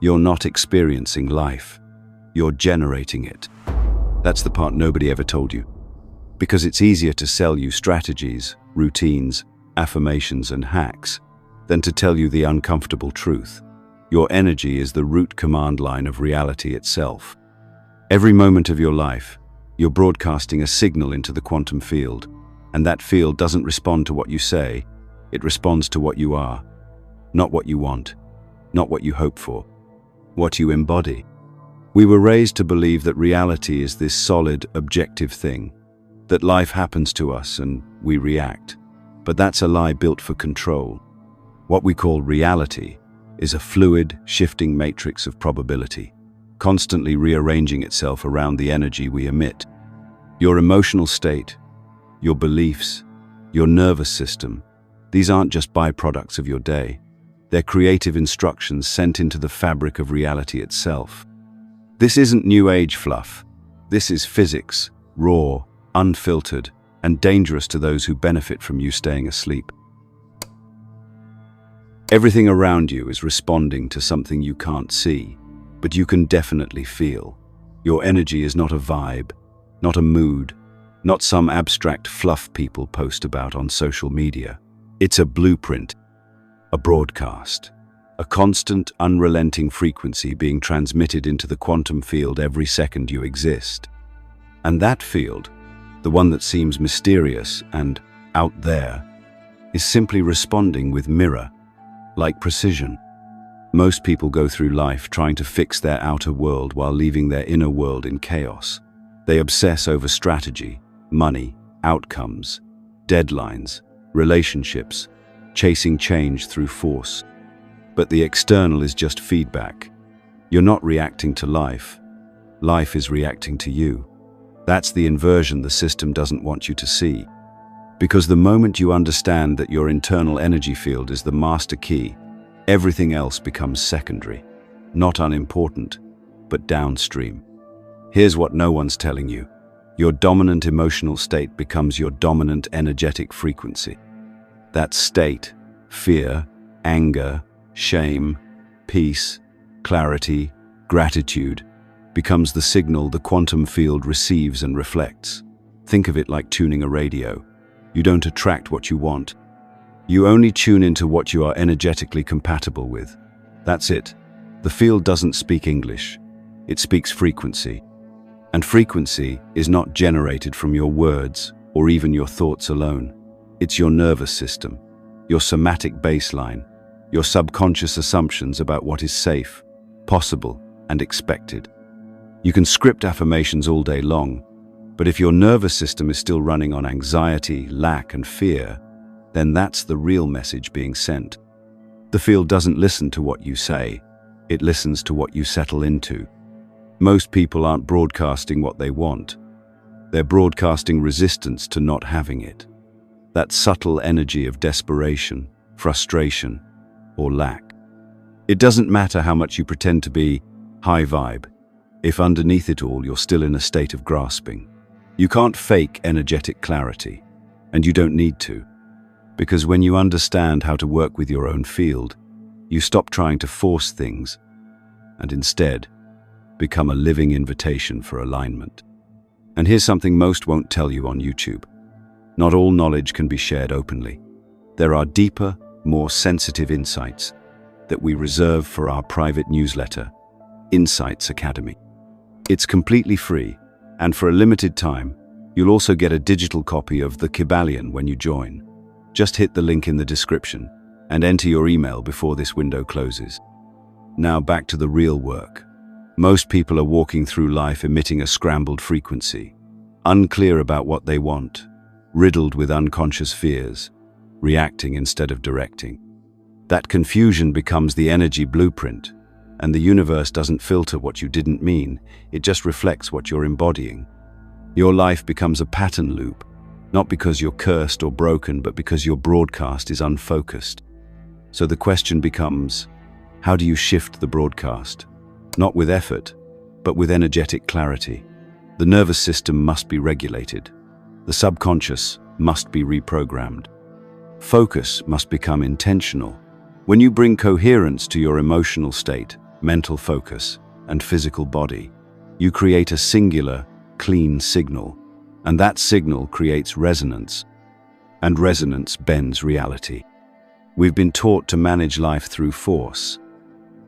You're not experiencing life. You're generating it. That's the part nobody ever told you. Because it's easier to sell you strategies, routines, affirmations, and hacks than to tell you the uncomfortable truth. Your energy is the root command line of reality itself. Every moment of your life, you're broadcasting a signal into the quantum field, and that field doesn't respond to what you say, it responds to what you are. Not what you want, not what you hope for, what you embody. We were raised to believe that reality is this solid, objective thing, that life happens to us and we react. But that's a lie built for control. What we call reality is a fluid, shifting matrix of probability, constantly rearranging itself around the energy we emit. Your emotional state, your beliefs, your nervous system, these aren't just byproducts of your day. They're creative instructions sent into the fabric of reality itself. This isn't new age fluff. This is physics, raw, unfiltered, and dangerous to those who benefit from you staying asleep. Everything around you is responding to something you can't see, but you can definitely feel. Your energy is not a vibe, not a mood, not some abstract fluff people post about on social media. It's a blueprint, a broadcast, a constant, unrelenting frequency being transmitted into the quantum field every second you exist. And that field, the one that seems mysterious and out there, is simply responding with mirror-like precision. Most people go through life trying to fix their outer world while leaving their inner world in chaos. They obsess over strategy, money, outcomes, deadlines, relationships, chasing change through force. But the external is just feedback. You're not reacting to life. Life is reacting to you. That's the inversion the system doesn't want you to see. Because the moment you understand that your internal energy field is the master key, everything else becomes secondary, not unimportant, but downstream. Here's what no one's telling you. Your dominant emotional state becomes your dominant energetic frequency. That state, fear, anger, shame, peace, clarity, gratitude, becomes the signal the quantum field receives and reflects. Think of it like tuning a radio. You don't attract what you want. You only tune into what you are energetically compatible with. That's it. The field doesn't speak English. It speaks frequency. And frequency is not generated from your words or even your thoughts alone. It's your nervous system, your somatic baseline, your subconscious assumptions about what is safe, possible, and expected. You can script affirmations all day long, but if your nervous system is still running on anxiety, lack, and fear, then that's the real message being sent. The field doesn't listen to what you say, it listens to what you settle into. Most people aren't broadcasting what they want. They're broadcasting resistance to not having it. That subtle energy of desperation, frustration, or lack. It doesn't matter how much you pretend to be high vibe, if underneath it all you're still in a state of grasping. You can't fake energetic clarity, and you don't need to, because when you understand how to work with your own field, you stop trying to force things, and instead become a living invitation for alignment. And here's something most won't tell you on YouTube. Not all knowledge can be shared openly. There are deeper, more sensitive insights that we reserve for our private newsletter, Insights Academy. It's completely free, and for a limited time, you'll also get a digital copy of The Kybalion when you join. Just hit the link in the description and enter your email before this window closes. Now back to the real work. Most people are walking through life emitting a scrambled frequency, unclear about what they want, riddled with unconscious fears, reacting instead of directing. That confusion becomes the energy blueprint, and the universe doesn't filter what you didn't mean, it just reflects what you're embodying. Your life becomes a pattern loop, not because you're cursed or broken, but because your broadcast is unfocused. So the question becomes, how do you shift the broadcast? Not with effort, but with energetic clarity. The nervous system must be regulated. The subconscious must be reprogrammed. Focus must become intentional. When you bring coherence to your emotional state, mental focus, and physical body. You create a singular, clean signal, and that signal creates resonance, and resonance bends reality. We've been taught to manage life through force,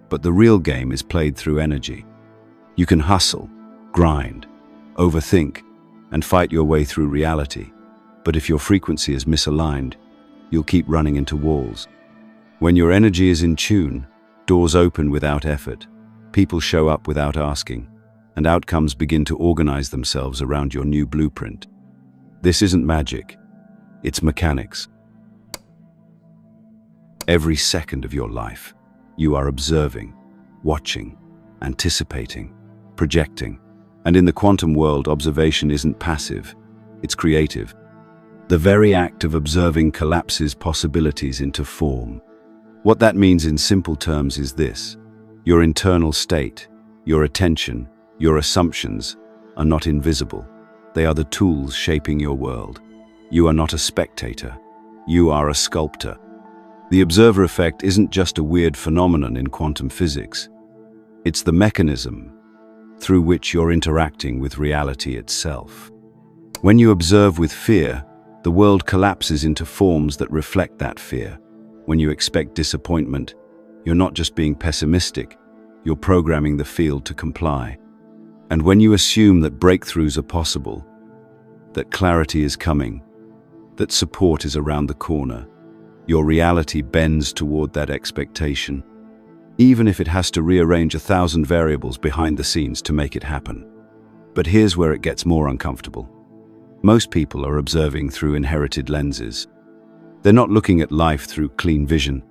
but the real game is played through energy. You can hustle, grind, overthink, and fight your way through reality, but if your frequency is misaligned, you'll keep running into walls. When your energy is in tune, doors open without effort, people show up without asking, and outcomes begin to organize themselves around your new blueprint. This isn't magic, it's mechanics. Every second of your life, you are observing, watching, anticipating, projecting. And in the quantum world, observation isn't passive, it's creative. The very act of observing collapses possibilities into form. What that means in simple terms is this: your internal state, your attention, your assumptions are not invisible. They are the tools shaping your world. You are not a spectator, you are a sculptor. The observer effect isn't just a weird phenomenon in quantum physics. It's the mechanism through which you're interacting with reality itself. When you observe with fear, the world collapses into forms that reflect that fear. When you expect disappointment, you're not just being pessimistic, you're programming the field to comply. And when you assume that breakthroughs are possible, that clarity is coming, that support is around the corner, your reality bends toward that expectation, even if it has to rearrange 1,000 variables behind the scenes to make it happen. But here's where it gets more uncomfortable. Most people are observing through inherited lenses. They're not looking at life through clean vision.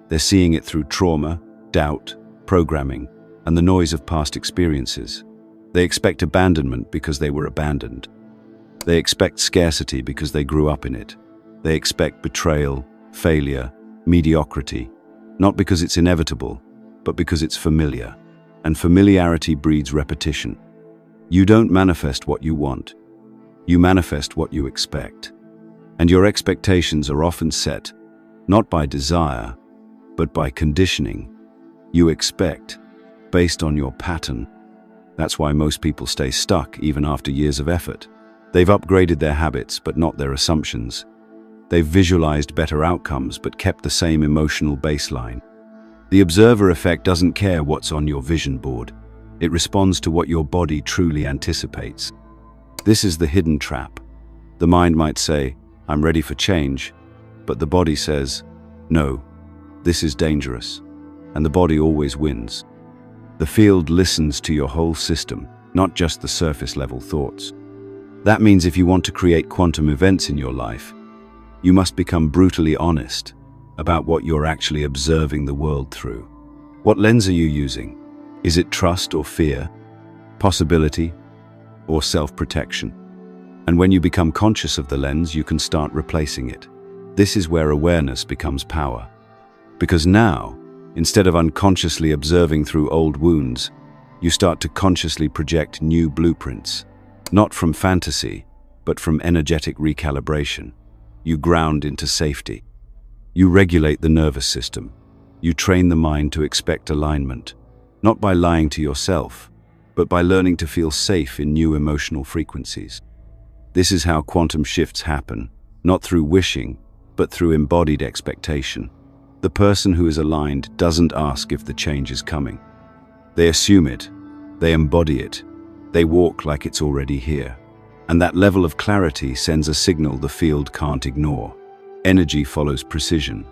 They're seeing it through trauma, doubt, programming, and the noise of past experiences. They expect abandonment because they were abandoned. They expect scarcity because they grew up in it. They expect betrayal, failure, mediocrity, not because it's inevitable, but because it's familiar. And familiarity breeds repetition. You don't manifest what you want. You manifest what you expect. And your expectations are often set, not by desire, but by conditioning. You expect, based on your pattern. That's why most people stay stuck even after years of effort. They've upgraded their habits, but not their assumptions. They've visualized better outcomes, but kept the same emotional baseline. The observer effect doesn't care what's on your vision board. It responds to what your body truly anticipates. This is the hidden trap. The mind might say, "I'm ready for change," but the body says, "No, this is dangerous." And the body always wins. The field listens to your whole system, not just the surface-level thoughts. That means if you want to create quantum events in your life, you must become brutally honest about what you're actually observing the world through. What lens are you using? Is it trust or fear, possibility or self-protection? And when you become conscious of the lens, you can start replacing it. This is where awareness becomes power. Because now, instead of unconsciously observing through old wounds, you start to consciously project new blueprints. Not from fantasy, but from energetic recalibration. You ground into safety. You regulate the nervous system. You train the mind to expect alignment, not by lying to yourself, but by learning to feel safe in new emotional frequencies. This is how quantum shifts happen, not through wishing, but through embodied expectation. The person who is aligned doesn't ask if the change is coming. They assume it, they embody it, they walk like it's already here. And that level of clarity sends a signal the field can't ignore. Energy follows precision.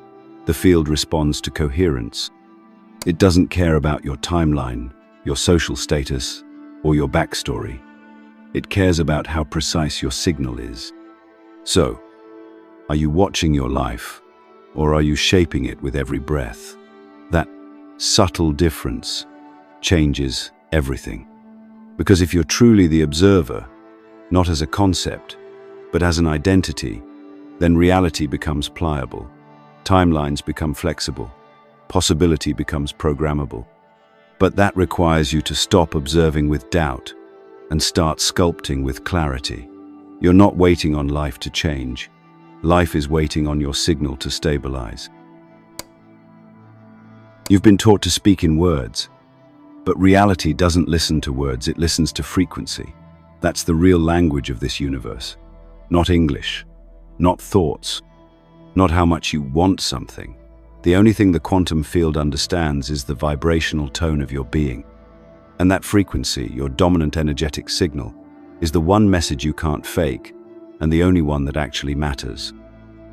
The field responds to coherence. It doesn't care about your timeline, your social status, or your backstory. It cares about how precise your signal is. So, are you watching your life, or are you shaping it with every breath? That subtle difference changes everything. Because if you're truly the observer, not as a concept, but as an identity, then reality becomes pliable, timelines become flexible, possibility becomes programmable. But that requires you to stop observing with doubt and start sculpting with clarity. You're not waiting on life to change. Life is waiting on your signal to stabilize. You've been taught to speak in words, But reality doesn't listen to words, it listens to frequency. That's the real language of this universe. Not English, not thoughts, not how much you want something. The only thing the quantum field understands is the vibrational tone of your being. And that frequency, your dominant energetic signal, is the one message you can't fake, and the only one that actually matters.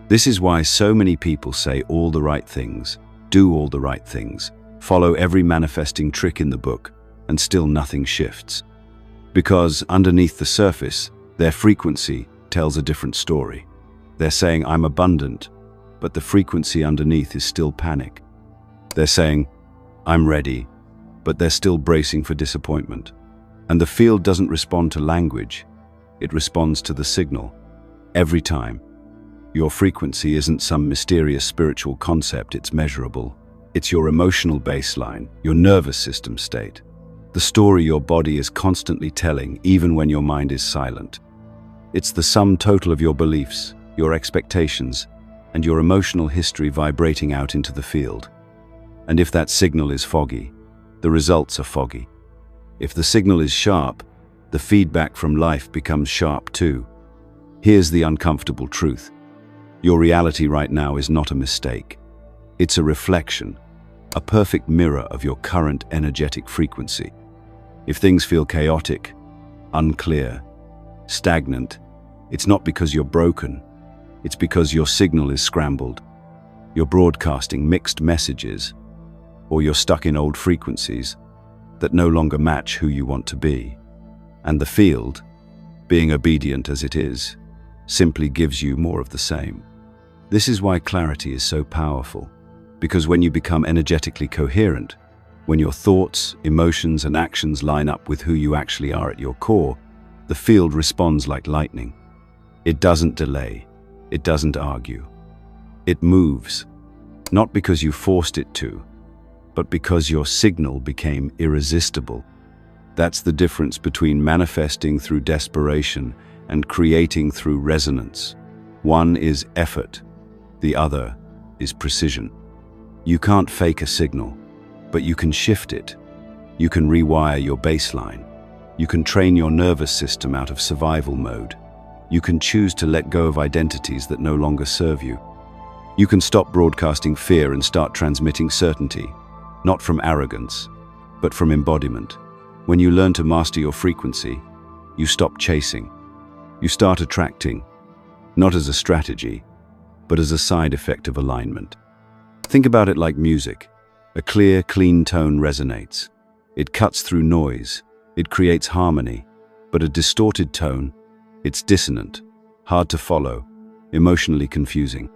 This is why so many people say all the right things, do all the right things, follow every manifesting trick in the book, and still nothing shifts. Because underneath the surface, their frequency tells a different story. They're saying, I'm abundant, but the frequency underneath is still panic. They're saying, I'm ready, but they're still bracing for disappointment. And the field doesn't respond to language, it responds to the signal. Every time. Your frequency isn't some mysterious spiritual concept, it's measurable. It's your emotional baseline, your nervous system state. The story your body is constantly telling, even when your mind is silent. It's the sum total of your beliefs, your expectations, and your emotional history vibrating out into the field. And if that signal is foggy, the results are foggy. If the signal is sharp, the feedback from life becomes sharp too. Here's the uncomfortable truth. Your reality right now is not a mistake. It's a reflection, a perfect mirror of your current energetic frequency. If things feel chaotic, unclear, stagnant, it's not because you're broken. It's because your signal is scrambled. You're broadcasting mixed messages, or you're stuck in old frequencies that no longer match who you want to be. And the field, being obedient as it is, simply gives you more of the same. This is why clarity is so powerful, because when you become energetically coherent, when your thoughts, emotions, and actions line up with who you actually are at your core, the field responds like lightning. It doesn't delay. It doesn't argue. It moves, not because you forced it to, but because your signal became irresistible. That's the difference between manifesting through desperation and creating through resonance. One is effort, the other is precision. You can't fake a signal, but you can shift it. You can rewire your baseline. You can train your nervous system out of survival mode. You can choose to let go of identities that no longer serve you. You can stop broadcasting fear and start transmitting certainty, not from arrogance, but from embodiment. When you learn to master your frequency, you stop chasing. You start attracting, not as a strategy, but as a side effect of alignment. Think about it like music. A clear, clean tone resonates. It cuts through noise. It creates harmony. But a distorted tone, it's dissonant, hard to follow, emotionally confusing.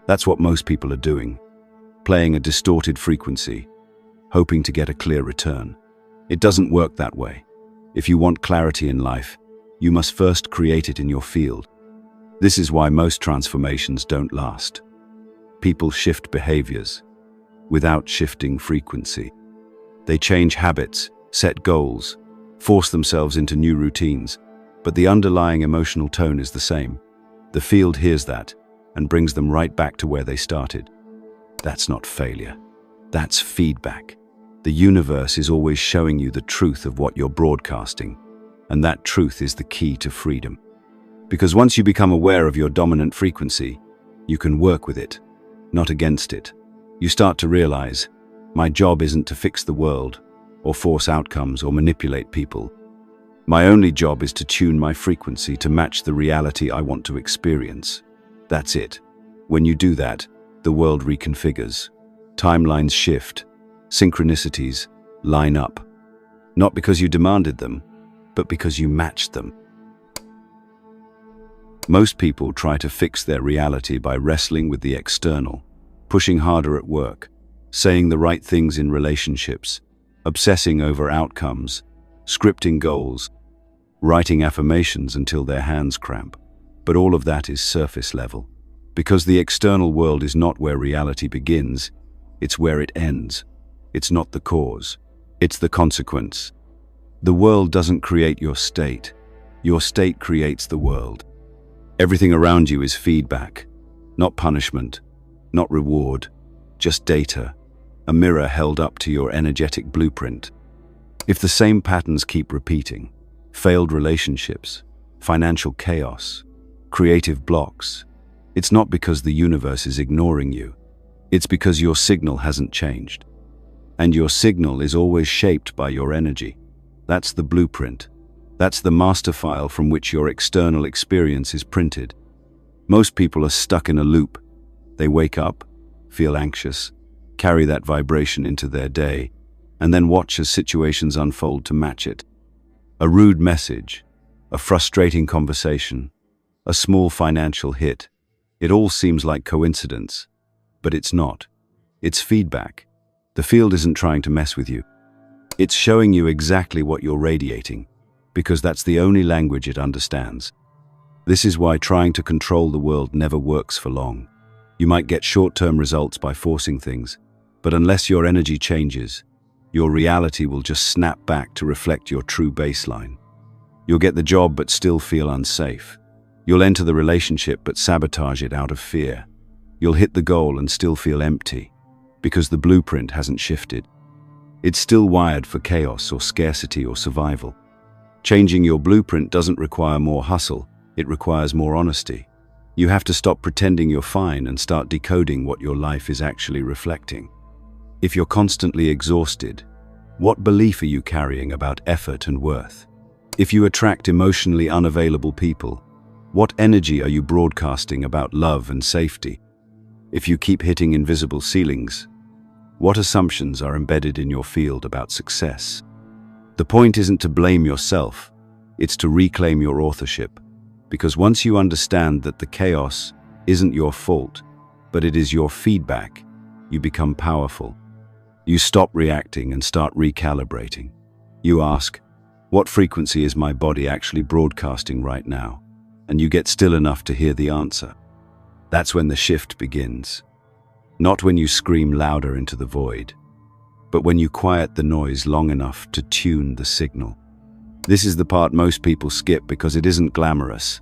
That's what most people are doing, playing a distorted frequency, hoping to get a clear return. It doesn't work that way. If you want clarity in life, you must first create it in your field. This is why most transformations don't last. People shift behaviors without shifting frequency. They change habits, set goals, force themselves into new routines, but the underlying emotional tone is the same. The field hears that and brings them right back to where they started. That's not failure. That's feedback. The universe is always showing you the truth of what you're broadcasting, and that truth is the key to freedom. Because once you become aware of your dominant frequency, you can work with it, not against it. You start to realize, my job isn't to fix the world, or force outcomes, or manipulate people. My only job is to tune my frequency to match the reality I want to experience. That's it. When you do that, the world reconfigures. Timelines shift. Synchronicities line up. Not because you demanded them, but because you matched them. Most people try to fix their reality by wrestling with the external, pushing harder at work, saying the right things in relationships, obsessing over outcomes, scripting goals, writing affirmations until their hands cramp. But all of that is surface level. Because the external world is not where reality begins, it's where it ends. It's not the cause, it's the consequence. The world doesn't create your state creates the world. Everything around you is feedback, not punishment, not reward, just data, a mirror held up to your energetic blueprint. If the same patterns keep repeating, failed relationships, financial chaos, creative blocks, it's not because the universe is ignoring you. It's because your signal hasn't changed. And your signal is always shaped by your energy. That's the blueprint. That's the master file from which your external experience is printed. Most people are stuck in a loop. They wake up, feel anxious, carry that vibration into their day, and then watch as situations unfold to match it. A rude message, a frustrating conversation, a small financial hit. It all seems like coincidence, but it's not. It's feedback. The field isn't trying to mess with you. It's showing you exactly what you're radiating, because that's the only language it understands. This is why trying to control the world never works for long. You might get short-term results by forcing things, but unless your energy changes, your reality will just snap back to reflect your true baseline. You'll get the job but still feel unsafe. You'll enter the relationship but sabotage it out of fear. You'll hit the goal and still feel empty, because the blueprint hasn't shifted. It's still wired for chaos or scarcity or survival. Changing your blueprint doesn't require more hustle, it requires more honesty. You have to stop pretending you're fine and start decoding what your life is actually reflecting. If you're constantly exhausted, what belief are you carrying about effort and worth? If you attract emotionally unavailable people, what energy are you broadcasting about love and safety? If you keep hitting invisible ceilings, what assumptions are embedded in your field about success? The point isn't to blame yourself, it's to reclaim your authorship. Because once you understand that the chaos isn't your fault, but it is your feedback, you become powerful. You stop reacting and start recalibrating. You ask, what frequency is my body actually broadcasting right now? And you get still enough to hear the answer. That's when the shift begins. Not when you scream louder into the void, but when you quiet the noise long enough to tune the signal. This is the part most people skip because it isn't glamorous.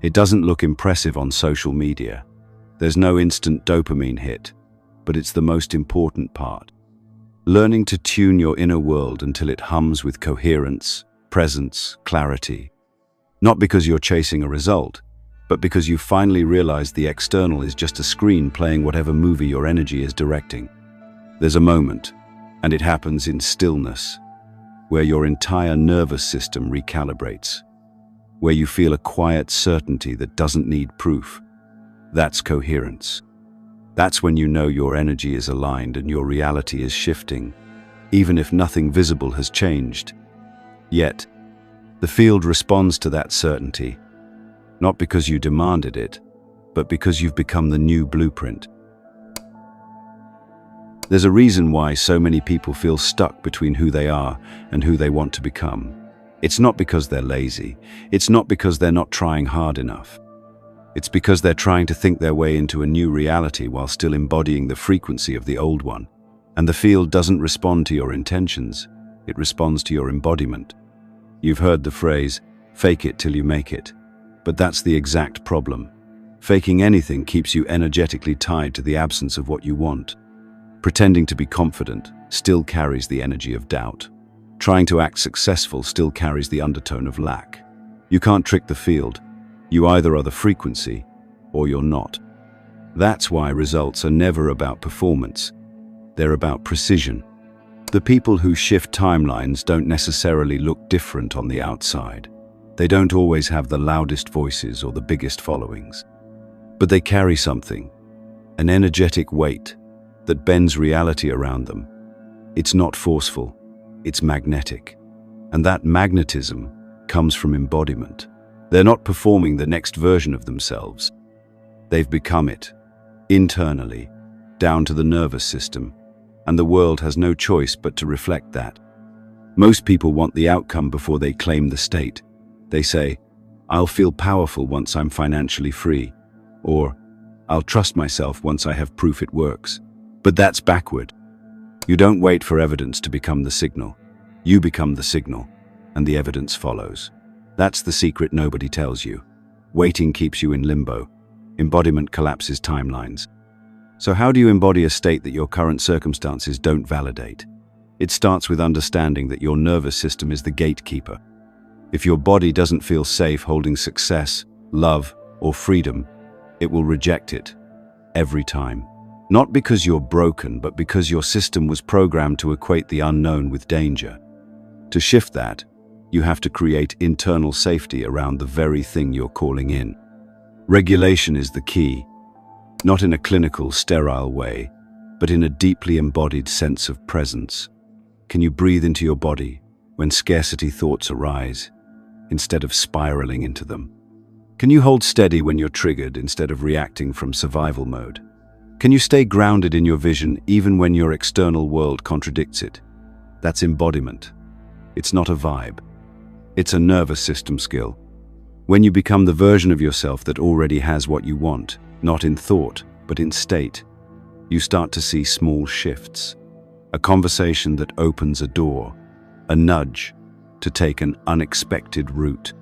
It doesn't look impressive on social media. There's no instant dopamine hit, but it's the most important part. Learning to tune your inner world until it hums with coherence, presence, clarity. Not because you're chasing a result, but because you finally realize the external is just a screen playing whatever movie your energy is directing. There's a moment, and it happens in stillness, where your entire nervous system recalibrates, where you feel a quiet certainty that doesn't need proof. That's coherence. That's when you know your energy is aligned and your reality is shifting, even if nothing visible has changed. Yet, the field responds to that certainty, not because you demanded it, but because you've become the new blueprint. There's a reason why so many people feel stuck between who they are and who they want to become. It's not because they're lazy. It's not because they're not trying hard enough. It's because they're trying to think their way into a new reality while still embodying the frequency of the old one. And the field doesn't respond to your intentions. It responds to your embodiment. You've heard the phrase, fake it till you make it. But that's the exact problem. Faking anything keeps you energetically tied to the absence of what you want. Pretending to be confident still carries the energy of doubt. Trying to act successful still carries the undertone of lack. You can't trick the field. You either are the frequency or you're not. That's why results are never about performance. They're about precision. The people who shift timelines don't necessarily look different on the outside. They don't always have the loudest voices or the biggest followings. But they carry something, an energetic weight that bends reality around them. It's not forceful, it's magnetic. And that magnetism comes from embodiment. They're not performing the next version of themselves. They've become it, internally, down to the nervous system, and the world has no choice but to reflect that. Most people want the outcome before they claim the state. They say, I'll feel powerful once I'm financially free, or I'll trust myself once I have proof it works. But that's backward. You don't wait for evidence to become the signal. You become the signal, and the evidence follows. That's the secret nobody tells you. Waiting keeps you in limbo. Embodiment collapses timelines. So how do you embody a state that your current circumstances don't validate? It starts with understanding that your nervous system is the gatekeeper. If your body doesn't feel safe holding success, love, or freedom, it will reject it every time. Not because you're broken, but because your system was programmed to equate the unknown with danger. To shift that, you have to create internal safety around the very thing you're calling in. Regulation is the key, not in a clinical, sterile way, but in a deeply embodied sense of presence. Can you breathe into your body when scarcity thoughts arise, instead of spiraling into them? Can you hold steady when you're triggered instead of reacting from survival mode? Can you stay grounded in your vision even when your external world contradicts it? That's embodiment. It's not a vibe. It's a nervous system skill. When you become the version of yourself that already has what you want, not in thought, but in state, you start to see small shifts. A conversation that opens a door, a nudge to take an unexpected route,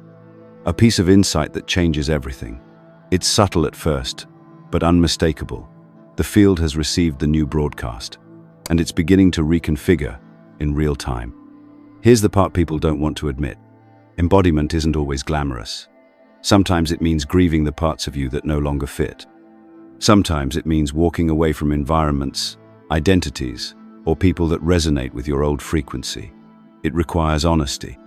a piece of insight that changes everything. It's subtle at first, but unmistakable. The field has received the new broadcast, and it's beginning to reconfigure in real time. Here's the part people don't want to admit. Embodiment isn't always glamorous. Sometimes it means grieving the parts of you that no longer fit. Sometimes it means walking away from environments, identities, or people that resonate with your old frequency. It requires honesty,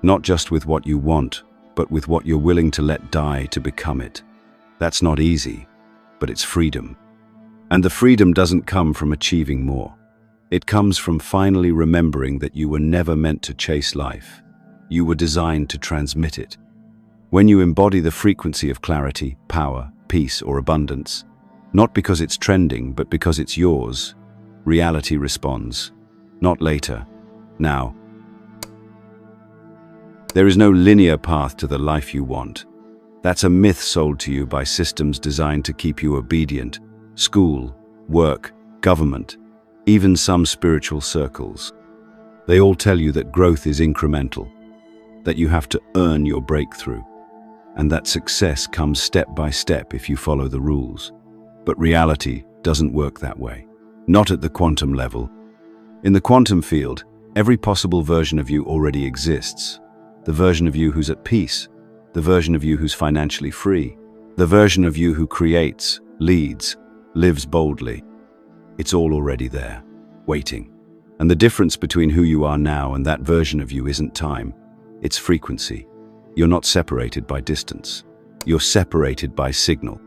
not just with what you want, but with what you're willing to let die to become it. That's not easy, but it's freedom. And the freedom doesn't come from achieving more. It comes from finally remembering that you were never meant to chase life. You were designed to transmit it. When you embody the frequency of clarity, power, peace, or abundance, not because it's trending, but because it's yours, reality responds. Not later, now. There is no linear path to the life you want. That's a myth sold to you by systems designed to keep you obedient. School, work, government, even some spiritual circles. They all tell you that growth is incremental, that you have to earn your breakthrough, and that success comes step by step if you follow the rules. But reality doesn't work that way. Not at the quantum level. In the quantum field, every possible version of you already exists. The version of you who's at peace, the version of you who's financially free, the version of you who creates, leads, lives boldly. It's all already there, waiting. And the difference between who you are now and that version of you isn't time, it's frequency. You're not separated by distance. You're separated by signal.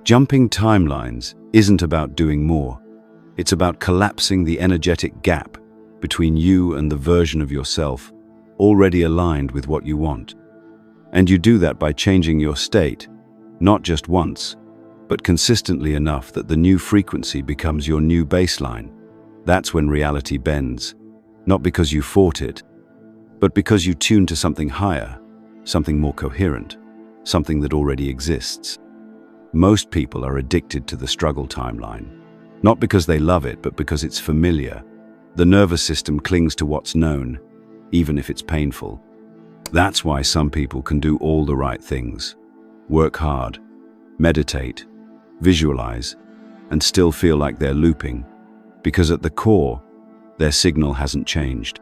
Jumping timelines isn't about doing more. It's about collapsing the energetic gap between you and the version of yourself already aligned with what you want. And you do that by changing your state, not just once, but consistently enough that the new frequency becomes your new baseline. That's when reality bends, not because you fought it, but because you tune to something higher, something more coherent, something that already exists. Most people are addicted to the struggle timeline, not because they love it, but because it's familiar. The nervous system clings to what's known, even if it's painful. That's why some people can do all the right things, work hard, meditate, visualize, and still feel like they're looping, because at the core, their signal hasn't changed.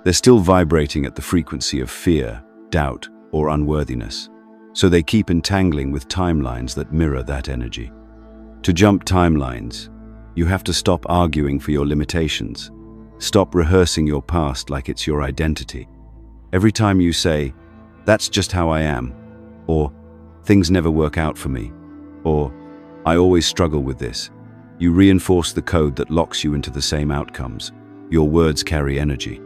They're still vibrating at the frequency of fear, doubt, or unworthiness, so they keep entangling with timelines that mirror that energy. To jump timelines, you have to stop arguing for your limitations. Stop rehearsing your past like it's your identity. Every time you say, "That's just how I am," or "Things never work out for me," or "I always struggle with this," you reinforce the code that locks you into the same outcomes. Your words carry energy.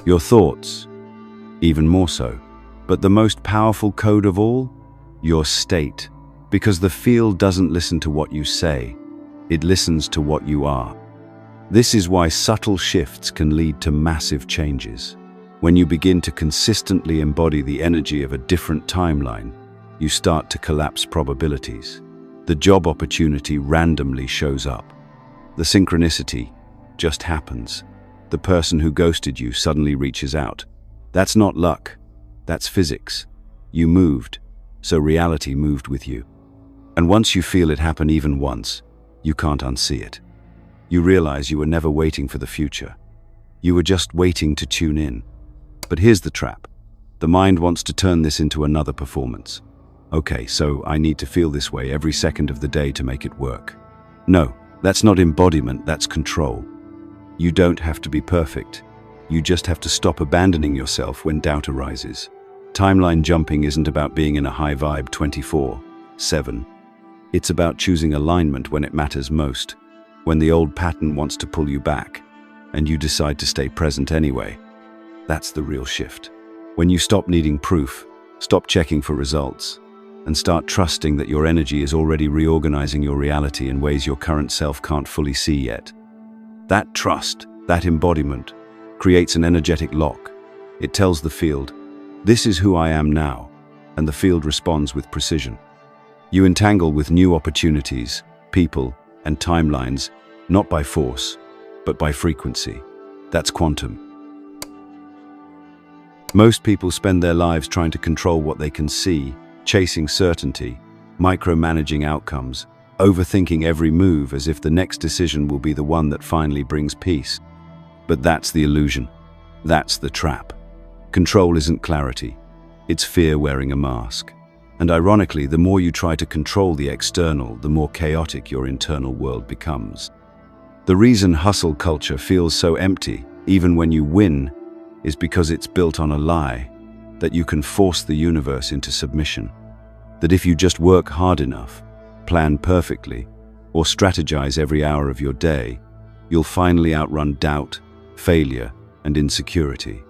Your thoughts, even more so. But the most powerful code of all? Your state. Because the field doesn't listen to what you say, it listens to what you are. This is why subtle shifts can lead to massive changes. When you begin to consistently embody the energy of a different timeline, you start to collapse probabilities. The job opportunity randomly shows up. The synchronicity just happens. The person who ghosted you suddenly reaches out. That's not luck. That's physics. You moved, so reality moved with you. And once you feel it happen even once, you can't unsee it. You realize you were never waiting for the future. You were just waiting to tune in. But here's the trap. The mind wants to turn this into another performance. Okay, so I need to feel this way every second of the day to make it work. No, that's not embodiment, that's control. You don't have to be perfect. You just have to stop abandoning yourself when doubt arises. Timeline jumping isn't about being in a high vibe 24/7. It's about choosing alignment when it matters most, when the old pattern wants to pull you back, and you decide to stay present anyway. That's the real shift. When you stop needing proof, stop checking for results, and start trusting that your energy is already reorganizing your reality in ways your current self can't fully see yet. That trust, that embodiment, creates an energetic lock. It tells the field, "This is who I am now," and the field responds with precision. You entangle with new opportunities, people, and timelines, not by force, but by frequency. That's quantum. Most people spend their lives trying to control what they can see, chasing certainty, micromanaging outcomes, overthinking every move as if the next decision will be the one that finally brings peace. But that's the illusion. That's the trap. Control isn't clarity. It's fear wearing a mask. And ironically, the more you try to control the external, the more chaotic your internal world becomes. The reason hustle culture feels so empty, even when you win, is because it's built on a lie that you can force the universe into submission. That if you just work hard enough, plan perfectly, or strategize every hour of your day, you'll finally outrun doubt, failure, and insecurity.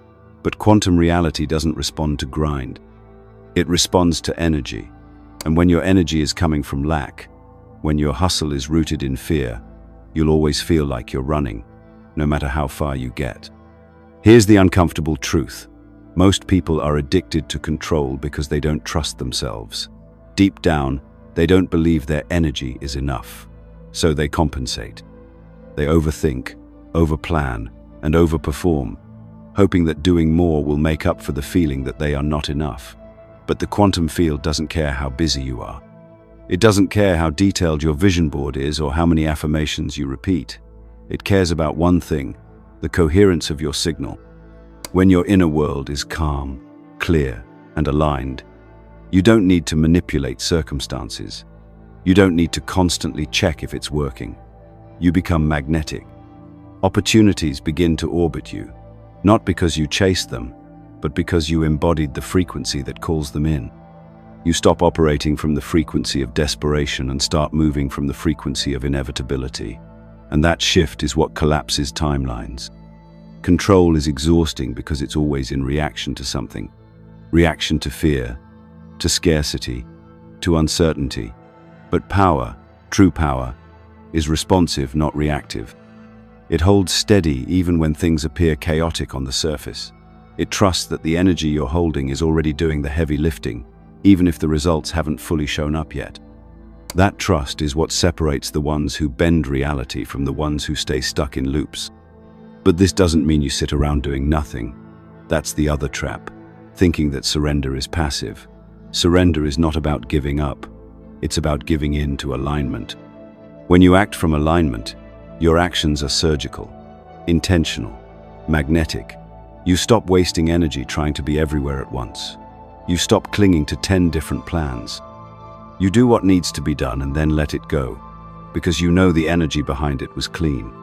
But quantum reality doesn't respond to grind. It responds to energy. And when your energy is coming from lack, when your hustle is rooted in fear, you'll always feel like you're running, no matter how far you get. Here's the uncomfortable truth. Most people are addicted to control because they don't trust themselves. Deep down, they don't believe their energy is enough. So they compensate. They overthink, overplan, and overperform, hoping that doing more will make up for the feeling that they are not enough. But the quantum field doesn't care how busy you are. It doesn't care how detailed your vision board is or how many affirmations you repeat. It cares about one thing: the coherence of your signal. When your inner world is calm, clear, and aligned, you don't need to manipulate circumstances. You don't need to constantly check if it's working. You become magnetic. Opportunities begin to orbit you, not because you chased them, but because you embodied the frequency that calls them in. You stop operating from the frequency of desperation and start moving from the frequency of inevitability. And that shift is what collapses timelines. Control is exhausting because it's always in reaction to something. Reaction to fear, to scarcity, to uncertainty. But power, true power, is responsive, not reactive. It holds steady even when things appear chaotic on the surface. It trusts that the energy you're holding is already doing the heavy lifting, even if the results haven't fully shown up yet. That trust is what separates the ones who bend reality from the ones who stay stuck in loops. But this doesn't mean you sit around doing nothing. That's the other trap, thinking that surrender is passive. Surrender is not about giving up. It's about giving in to alignment. When you act from alignment, your actions are surgical, intentional, magnetic. You stop wasting energy trying to be everywhere at once. You stop clinging to 10 different plans. You do what needs to be done and then let it go, because you know the energy behind it was clean.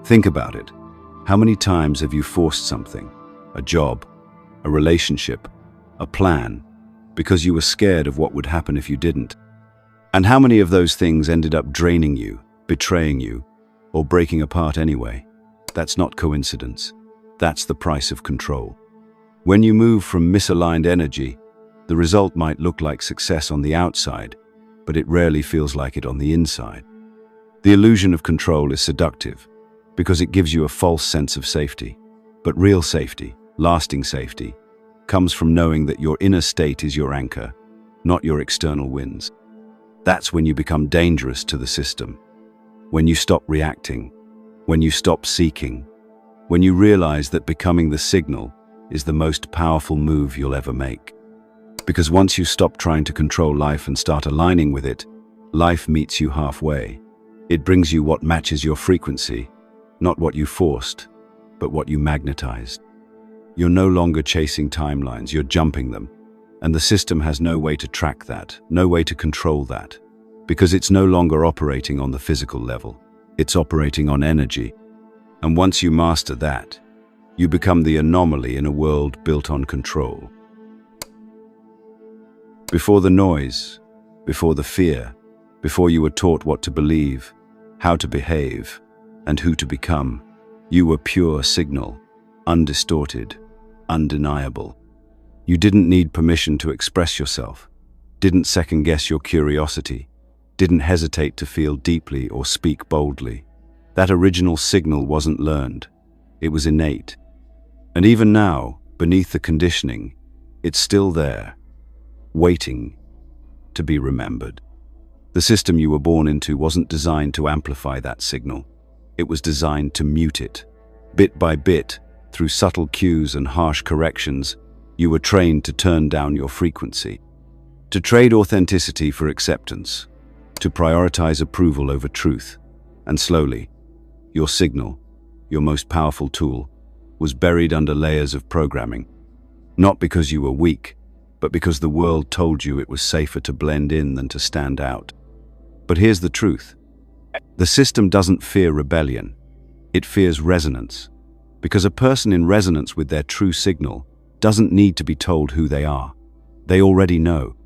Think about it. How many times have you forced something, a job, a relationship, a plan, because you were scared of what would happen if you didn't? And how many of those things ended up draining you, betraying you, or breaking apart anyway? That's not coincidence. That's the price of control. When you move from misaligned energy, the result might look like success on the outside, but it rarely feels like it on the inside. The illusion of control is seductive because it gives you a false sense of safety. But real safety, lasting safety, comes from knowing that your inner state is your anchor, not your external winds. That's when you become dangerous to the system. When you stop reacting, when you stop seeking, when you realize that becoming the signal is the most powerful move you'll ever make. Because once you stop trying to control life and start aligning with it, life meets you halfway. It brings you what matches your frequency, not what you forced, but what you magnetized. You're no longer chasing timelines, you're jumping them. And the system has no way to track that, no way to control that, because it's no longer operating on the physical level. It's operating on energy. And once you master that, you become the anomaly in a world built on control. Before the noise, before the fear, before you were taught what to believe, how to behave, and who to become, you were pure signal, undistorted, undeniable. You didn't need permission to express yourself, didn't second-guess your curiosity, didn't hesitate to feel deeply or speak boldly. That original signal wasn't learned, it was innate. And even now, beneath the conditioning, it's still there, waiting to be remembered. The system you were born into wasn't designed to amplify that signal. It was designed to mute it. Bit by bit, through subtle cues and harsh corrections, you were trained to turn down your frequency, to trade authenticity for acceptance, to prioritize approval over truth. And slowly, your signal, your most powerful tool, was buried under layers of programming. Not because you were weak, but because the world told you it was safer to blend in than to stand out. But here's the truth. The system doesn't fear rebellion. It fears resonance. Because a person in resonance with their true signal doesn't need to be told who they are. They already know.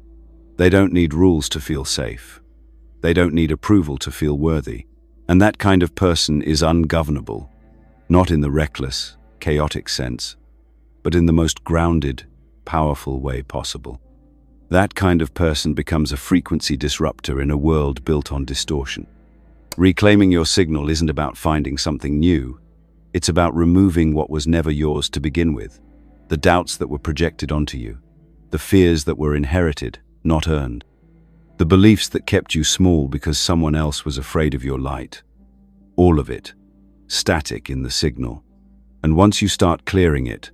They don't need rules to feel safe. They don't need approval to feel worthy. And that kind of person is ungovernable, not in the reckless, chaotic sense, but in the most grounded, powerful way possible. That kind of person becomes a frequency disruptor in a world built on distortion. Reclaiming your signal isn't about finding something new. It's about removing what was never yours to begin with. The doubts that were projected onto you. The fears that were inherited, not earned. The beliefs that kept you small because someone else was afraid of your light. All of it, static in the signal. And once you start clearing it,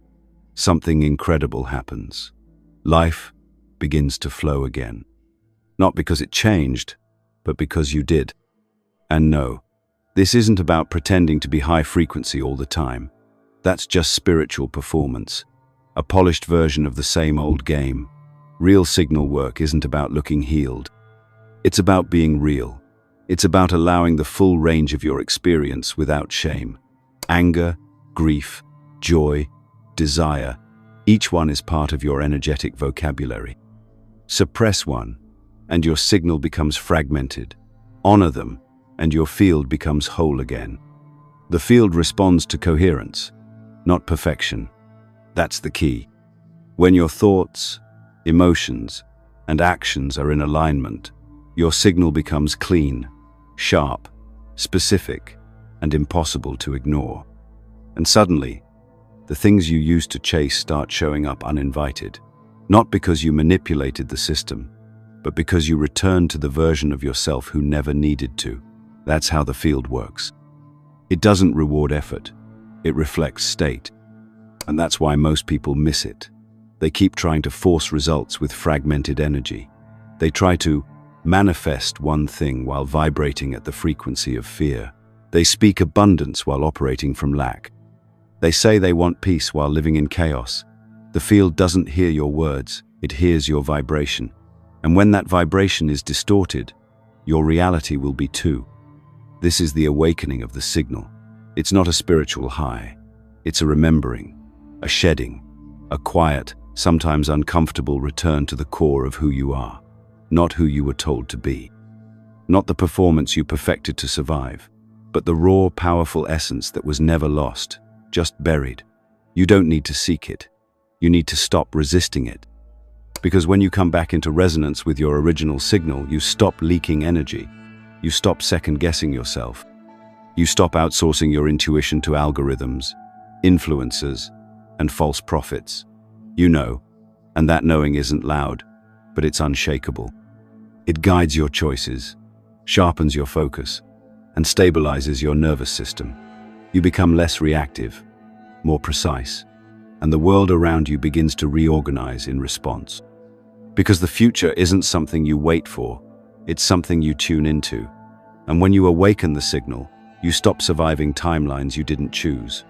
something incredible happens. Life begins to flow again. Not because it changed, but because you did. And no, this isn't about pretending to be high frequency all the time. That's just spiritual performance, a polished version of the same old game. Real signal work isn't about looking healed. It's about being real. It's about allowing the full range of your experience without shame. Anger, grief, joy, desire, each one is part of your energetic vocabulary. Suppress one, and your signal becomes fragmented. Honor them, and your field becomes whole again. The field responds to coherence, not perfection. That's the key. When your thoughts, emotions, and actions are in alignment, your signal becomes clean, sharp, specific, and impossible to ignore. And suddenly, the things you used to chase start showing up uninvited, not because you manipulated the system, but because you returned to the version of yourself who never needed to. That's how the field works. It doesn't reward effort, it reflects state. And that's why most people miss it. They keep trying to force results with fragmented energy. They try to manifest one thing while vibrating at the frequency of fear. They speak abundance while operating from lack. They say they want peace while living in chaos. The field doesn't hear your words, it hears your vibration. And when that vibration is distorted, your reality will be too. This is the awakening of the signal. It's not a spiritual high. It's a remembering, a shedding, a quiet, sometimes uncomfortable return to the core of who you are, not who you were told to be. Not the performance you perfected to survive, but the raw, powerful essence that was never lost, just buried. You don't need to seek it. You need to stop resisting it. Because when you come back into resonance with your original signal, you stop leaking energy. You stop second-guessing yourself. You stop outsourcing your intuition to algorithms, influencers, and false prophets. You know, and that knowing isn't loud, but it's unshakable. It guides your choices, sharpens your focus, and stabilizes your nervous system. You become less reactive, more precise, and the world around you begins to reorganize in response. Because the future isn't something you wait for, it's something you tune into. And when you awaken the signal, you stop surviving timelines you didn't choose.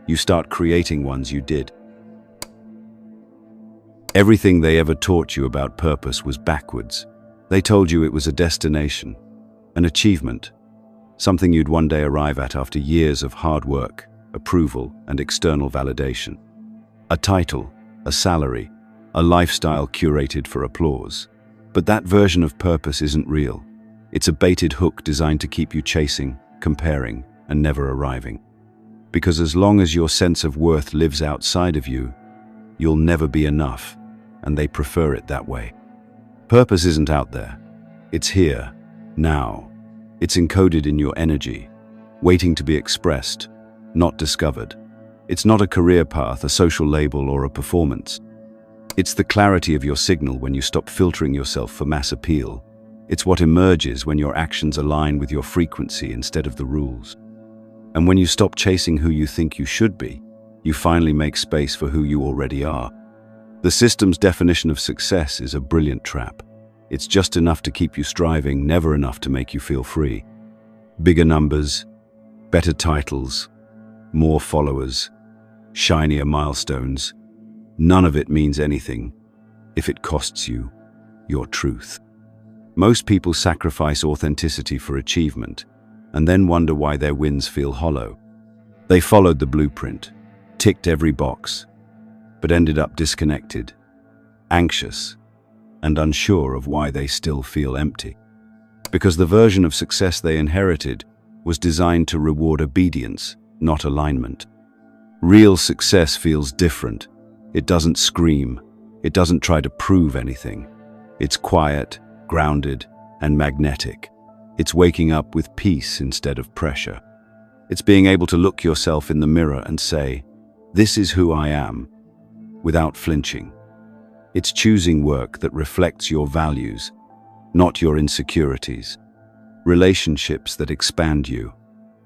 you start creating ones you did. Everything they ever taught you about purpose was backwards. They told you it was a destination, an achievement, something you'd one day arrive at after years of hard work, approval, and external validation. A title, a salary, a lifestyle curated for applause. But that version of purpose isn't real. It's a baited hook designed to keep you chasing, comparing, and never arriving. Because as long as your sense of worth lives outside of you, you'll never be enough, and they prefer it that way. Purpose isn't out there. It's here, now. It's encoded in your energy, waiting to be expressed, not discovered. It's not a career path, a social label, or a performance. It's the clarity of your signal when you stop filtering yourself for mass appeal. It's what emerges when your actions align with your frequency instead of the rules. And when you stop chasing who you think you should be, you finally make space for who you already are. The system's definition of success is a brilliant trap. It's just enough to keep you striving, never enough to make you feel free. Bigger numbers, better titles, more followers, shinier milestones. None of it means anything if it costs you your truth. Most people sacrifice authenticity for achievement and then wonder why their wins feel hollow. They followed the blueprint, ticked every box, but ended up disconnected, anxious, and unsure of why they still feel empty. Because the version of success they inherited was designed to reward obedience, not alignment. Real success feels different. It doesn't scream. It doesn't try to prove anything. It's quiet, grounded, and magnetic. It's waking up with peace instead of pressure. It's being able to look yourself in the mirror and say, "This is who I am," without flinching. It's choosing work that reflects your values, not your insecurities. Relationships that expand you,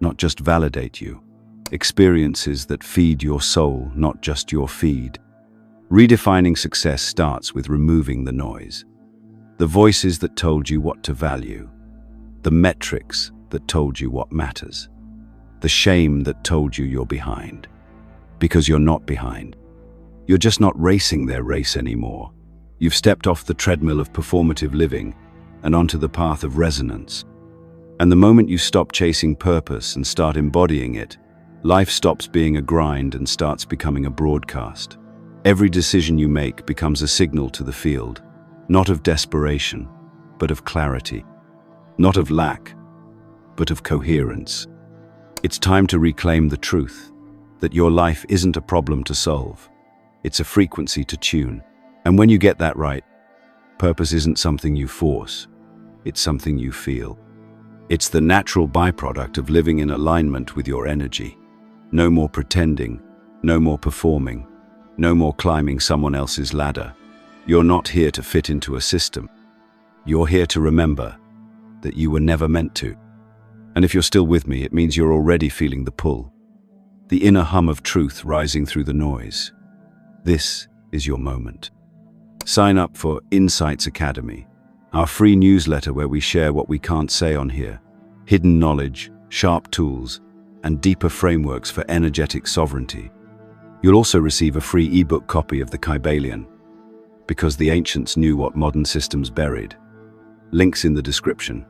not just validate you. Experiences that feed your soul, not just your feed. Redefining success starts with removing the noise. The voices that told you what to value. The metrics that told you what matters. The shame that told you you're behind. Because you're not behind. You're just not racing their race anymore. You've stepped off the treadmill of performative living and onto the path of resonance. And the moment you stop chasing purpose and start embodying it, life stops being a grind and starts becoming a broadcast. Every decision you make becomes a signal to the field, not of desperation, but of clarity. Not of lack, but of coherence. It's time to reclaim the truth that your life isn't a problem to solve. It's a frequency to tune. And when you get that right, purpose isn't something you force. It's something you feel. It's the natural byproduct of living in alignment with your energy. No more pretending, no more performing, no more climbing someone else's ladder. You're not here to fit into a system. You're here to remember that you were never meant to. And if you're still with me, it means you're already feeling the pull, the inner hum of truth rising through the noise. This is your moment. Sign up for Insights Academy, our free newsletter where we share what we can't say on here, hidden knowledge, sharp tools, and deeper frameworks for energetic sovereignty. You'll also receive a free ebook copy of the Kybalion, because the ancients knew what modern systems buried. Links in the description.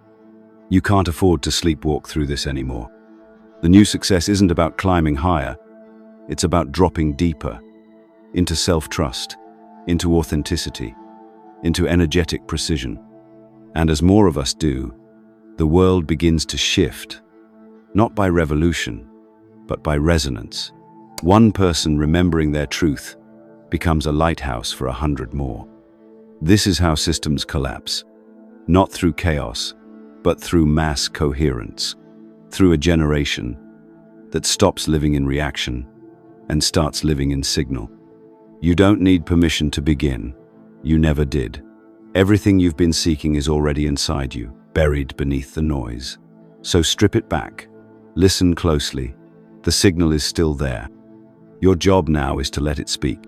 You can't afford to sleepwalk through this anymore. The new success isn't about climbing higher. It's about dropping deeper into self-trust, into authenticity, into energetic precision. And as more of us do, the world begins to shift, not by revolution, but by resonance. One person remembering their truth becomes a lighthouse for 100 more. This is how systems collapse, not through chaos, but through mass coherence, through a generation that stops living in reaction and starts living in signal. You don't need permission to begin. You never did. Everything you've been seeking is already inside you, buried beneath the noise. So strip it back. Listen closely. The signal is still there. Your job now is to let it speak.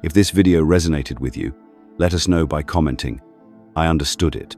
If this video resonated with you, let us know by commenting, "I understood it."